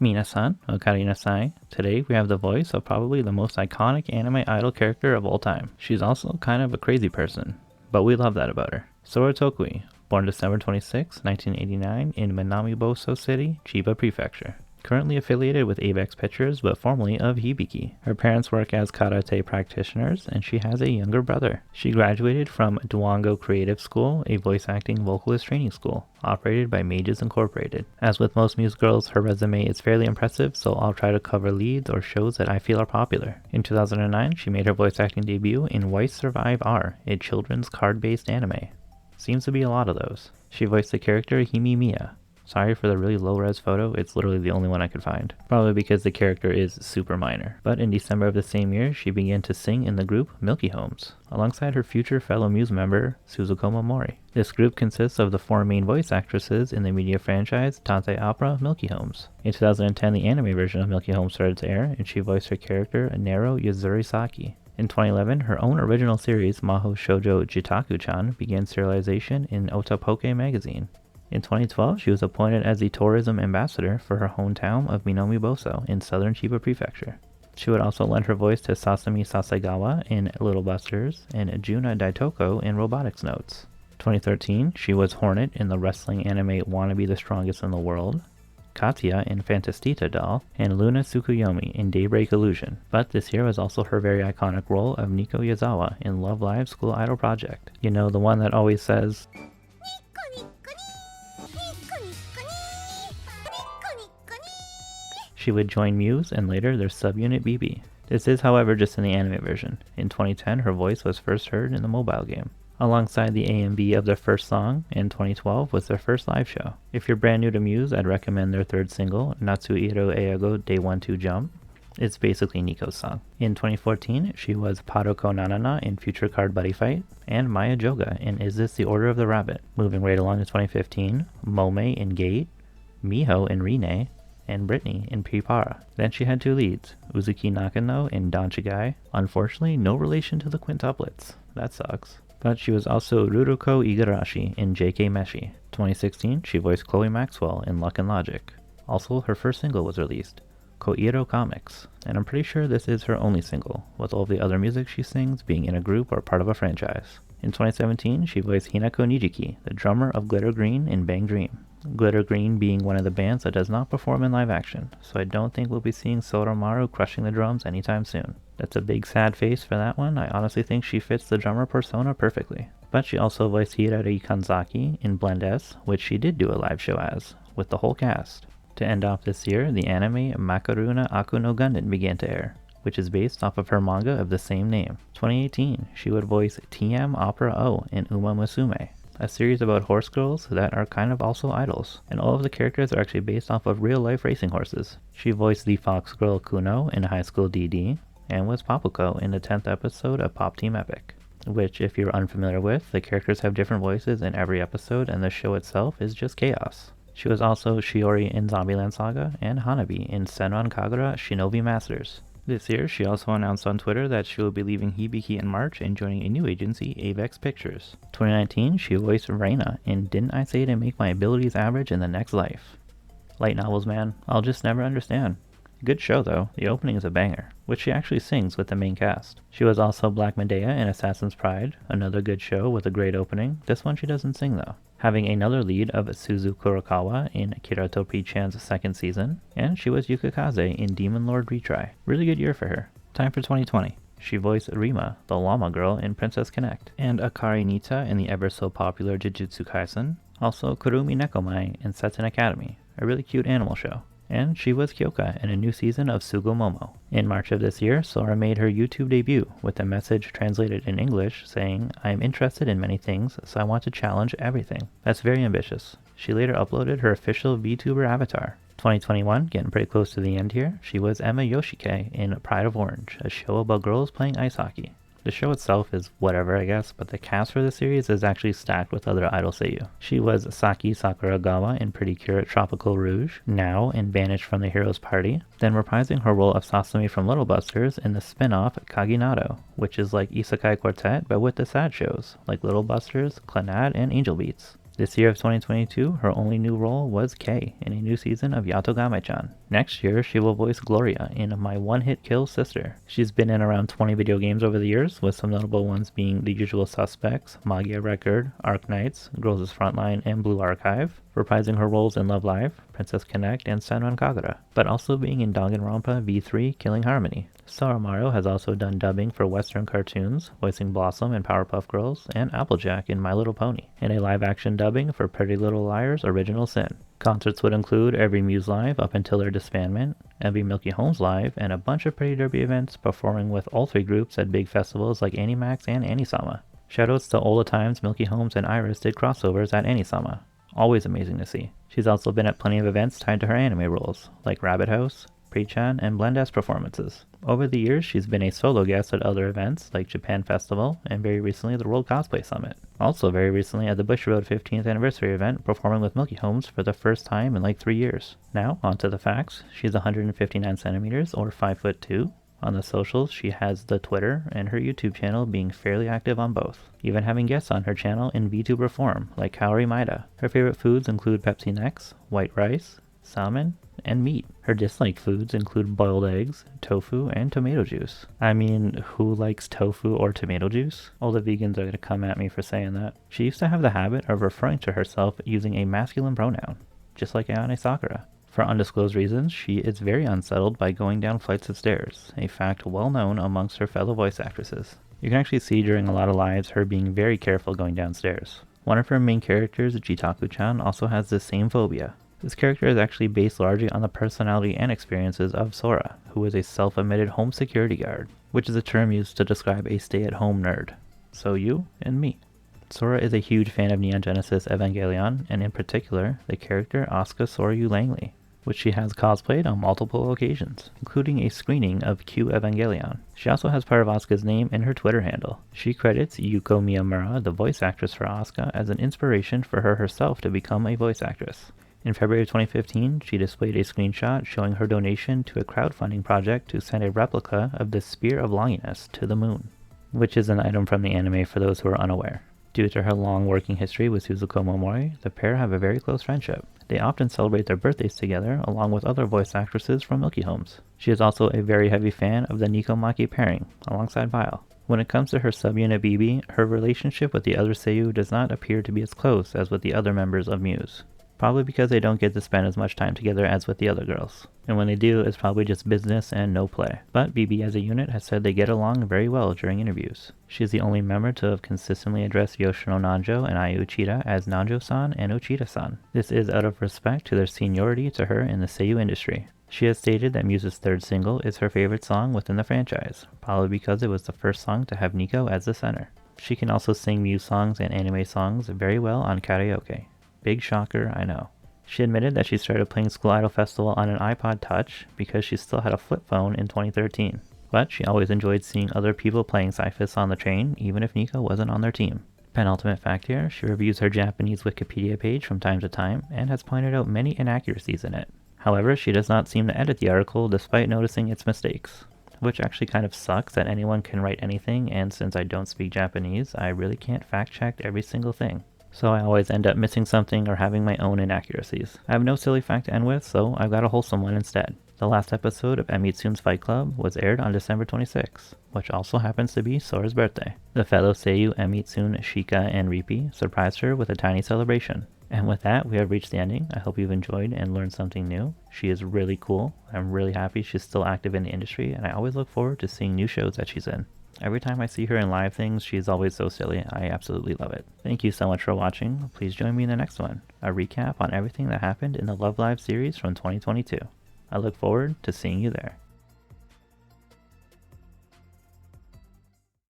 Minasan, Ocarina Nasai. Today we have the voice of probably the most iconic anime idol character of all time. She's also kind of a crazy person, but we love that about her. Sora Tokui, born December 26, 1989 in Minamiboso City, Chiba Prefecture. Currently affiliated with Avex Pictures, but formerly of Hibiki. Her parents work as karate practitioners, and she has a younger brother. She graduated from Duango Creative School, a voice acting vocalist training school, operated by Mages Incorporated. As with most Muse girls, her resume is fairly impressive, so I'll try to cover leads or shows that I feel are popular. In 2009, she made her voice acting debut in Weiss Survive R, a children's card-based anime. Seems to be a lot of those. She voiced the character Himimiya. Sorry for the really low-res photo, it's literally the only one I could find. Probably because the character is super minor. But in December of the same year, she began to sing in the group Milky Homes, alongside her future fellow Muse member, Suzukoma Mori. This group consists of the four main voice actresses in the media franchise Tantei Opera Milky Homes. In 2010, the anime version of Milky Homes started to air, and she voiced her character Nero Yazurisaki. In 2011, her own original series, Maho Shoujo Jitaku-chan, began serialization in Otapoke magazine. In 2012, she was appointed as the tourism ambassador for her hometown of Minamiboso in southern Chiba Prefecture. She would also lend her voice to Sasami Sasegawa in Little Busters and Juna Daitoko in Robotics Notes. 2013, she was Hornet in the wrestling anime Wanna Be the Strongest in the World, Katya in Fantastita Doll, and Luna Tsukuyomi in Daybreak Illusion. But this year was also her very iconic role of Nico Yazawa in Love Live School Idol Project. You know, the one that always says, she would join Muse and later their subunit BB. This is, however, just in the anime version. In 2010, her voice was first heard in the mobile game. Alongside the A and B of their first song, in 2012 was their first live show. If you're brand new to Muse, I'd recommend their third single, Natsuhiro Eigo Day 1 2 Jump. It's basically Nico's song. In 2014, she was Paroko Nanana in Future Card Buddy Fight, and Maya Joga in Is This the Order of the Rabbit. Moving right along to 2015, Momei in Gate, Miho in Rine, and Brittany in Prepara. Then she had two leads, Uzuki Nakano in Danchigai. Unfortunately, no relation to the quintuplets. That sucks. But she was also Ruruko Igarashi in JK Meshi. 2016, she voiced Chloe Maxwell in Luck and Logic. Also, her first single was released, Koiro Comics, and I'm pretty sure this is her only single, with all of the other music she sings being in a group or part of a franchise. In 2017, she voiced Hinako Nijiki, the drummer of Glitter Green in Bang Dream. Glitter Green being one of the bands that does not perform in live action, so I don't think we'll be seeing Soromaru crushing the drums anytime soon. That's a big sad face for that one. I honestly think she fits the drummer persona perfectly. But she also voiced Hirari Kanzaki in Blend S, which she did do a live show as, with the whole cast. To end off this year, the anime Makaruna Aku no Gundam began to air, which is based off of her manga of the same name. 2018, she would voice TM Opera O in Uma Musume, a series about horse girls that are kind of also idols, and all of the characters are actually based off of real-life racing horses. She voiced the fox girl Kuno in High School DD, and was Papuko in the 10th episode of Pop Team Epic, which, if you're unfamiliar with, the characters have different voices in every episode and the show itself is just chaos. She was also Shiori in Zombieland Saga and Hanabi in Senran Kagura Shinobi Masters. This year, she also announced on Twitter that she will be leaving Hibiki in March and joining a new agency, Avex Pictures. 2019, she voiced Reina in Didn't I Say to Make My Abilities Average in the Next Life? Light novels, man. I'll just never understand. Good show though, the opening is a banger, which she actually sings with the main cast. She was also Black Medea in Assassin's Pride, another good show with a great opening. This one she doesn't sing though. Having another lead of Suzu Kurokawa in Kiratopi-chan's second season, and she was Yukikaze in Demon Lord Retry. Really good year for her. Time for 2020. She voiced Rima, the llama girl in Princess Connect, and Akari Nita in the ever so popular Jujutsu Kaisen, also Kurumi Nekomai in Setten Academy, a really cute animal show. And she was Kyoka in a new season of Sugomomo. In March of this year, Sora made her YouTube debut with a message translated in English saying, "I am interested in many things, so I want to challenge everything." That's very ambitious. She later uploaded her official VTuber avatar. 2021, getting pretty close to the end here, she was Emma Yoshike in Pride of Orange, a show about girls playing ice hockey. The show itself is whatever, I guess, but the cast for the series is actually stacked with other idol seiyuu. She was Saki Sakuragawa in Pretty Cure Tropical Rouge, now in Banished from the Hero's Party, then reprising her role of Sasami from Little Busters in the spin-off Kaginado, which is like Isekai Quartet but with the sad shows, like Little Busters, Clannad, and Angel Beats. This year of 2022, her only new role was Kei in a new season of Yatogame-chan. Next year, she will voice Gloria in My One Hit Kill Sister. She's been in around 20 video games over the years, with some notable ones being The Usual Suspects, Magia Record, Arc Knights, Girls' Frontline, and Blue Archive, reprising her roles in Love Live, Princess Connect, and Senran Kagura, but also being in Danganronpa V3 Killing Harmony. Sawamaru has also done dubbing for Western cartoons, voicing Blossom in Powerpuff Girls, and Applejack in My Little Pony, and a live-action dubbing for Pretty Little Liars Original Sin. Concerts would include every Muse Live up until their disbandment, every Milky Holmes Live, and a bunch of Pretty Derby events, performing with all three groups at big festivals like Animax and Anisama. Shoutouts to all the times Milky Holmes and Iris did crossovers at Anisama. Always amazing to see. She's also been at plenty of events tied to her anime roles, like Rabbit House, Pre-chan, and Blendes performances. Over the years, she's been a solo guest at other events like Japan Festival, and very recently the World Cosplay Summit. Also very recently at the Bushiroad 15th anniversary event, performing with Milky Holmes for the first time in like 3 years. Now, on to the facts. She's 159 centimeters, or 5'2". On the socials, she has the Twitter and her YouTube channel being fairly active on both, even having guests on her channel in VTuber form, like Kaori Maeda. Her favorite foods include Pepsi Nex, white rice, salmon, and meat. Her disliked foods include boiled eggs, tofu, and tomato juice. I mean, who likes tofu or tomato juice? All the vegans are going to come at me for saying that. She used to have the habit of referring to herself using a masculine pronoun, just like Ayane Sakura. For undisclosed reasons, she is very unsettled by going down flights of stairs, a fact well known amongst her fellow voice actresses. You can actually see during a lot of lives her being very careful going downstairs. One of her main characters, Jitaku-chan, also has the same phobia. This character is actually based largely on the personality and experiences of Sora, who is a self-admitted home security guard, which is a term used to describe a stay-at-home nerd. So you and me. Sora is a huge fan of Neon Genesis Evangelion, and in particular, the character Asuka Soryu Langley, which she has cosplayed on multiple occasions, including a screening of Q Evangelion. She also has part of Asuka's name in her Twitter handle. She credits Yuko Miyamura, the voice actress for Asuka, as an inspiration for her herself to become a voice actress. In February 2015, she displayed a screenshot showing her donation to a crowdfunding project to send a replica of the Spear of Longinus to the moon, which is an item from the anime for those who are unaware. Due to her long working history with Suzuko Momori, the pair have a very close friendship. They often celebrate their birthdays together, along with other voice actresses from Milky Holmes. She is also a very heavy fan of the Nico Maki pairing, alongside Vile. When it comes to her subunit BB, her relationship with the other Seiyu does not appear to be as close as with the other members of Muse. Probably because they don't get to spend as much time together as with the other girls. And when they do, it's probably just business and no play. But BB as a unit has said they get along very well during interviews. She is the only member to have consistently addressed Yoshino Nanjo and Ai Uchida as Nanjo-san and Uchida-san. This is out of respect to their seniority to her in the Seiyu industry. She has stated that Muse's third single is her favorite song within the franchise, probably because it was the first song to have Nico as the center. She can also sing Muse songs and anime songs very well on karaoke. Big shocker, I know. She admitted that she started playing School Idol Festival on an iPod Touch because she still had a flip phone in 2013. But she always enjoyed seeing other people playing Cyphus on the train, even if Nico wasn't on their team. Penultimate fact here, she reviews her Japanese Wikipedia page from time to time and has pointed out many inaccuracies in it. However, she does not seem to edit the article despite noticing its mistakes, which actually kind of sucks that anyone can write anything, and since I don't speak Japanese, I really can't fact check every single thing. So I always end up missing something or having my own inaccuracies. I have no silly fact to end with, so I've got a wholesome one instead. The last episode of Emitsun's Fight Club was aired on December 26, which also happens to be Sora's birthday. The fellow Seiyu Emitsun, Shika, and Rippy surprised her with a tiny celebration. And with that, we have reached the ending. I hope you've enjoyed and learned something new. She is really cool. I'm really happy she's still active in the industry, and I always look forward to seeing new shows that she's in. Every time I see her in live things, she's always so silly. I absolutely love it. Thank you so much for watching. Please join me in the next one, a recap on everything that happened in the Love Live series from 2022. I look forward to seeing you there.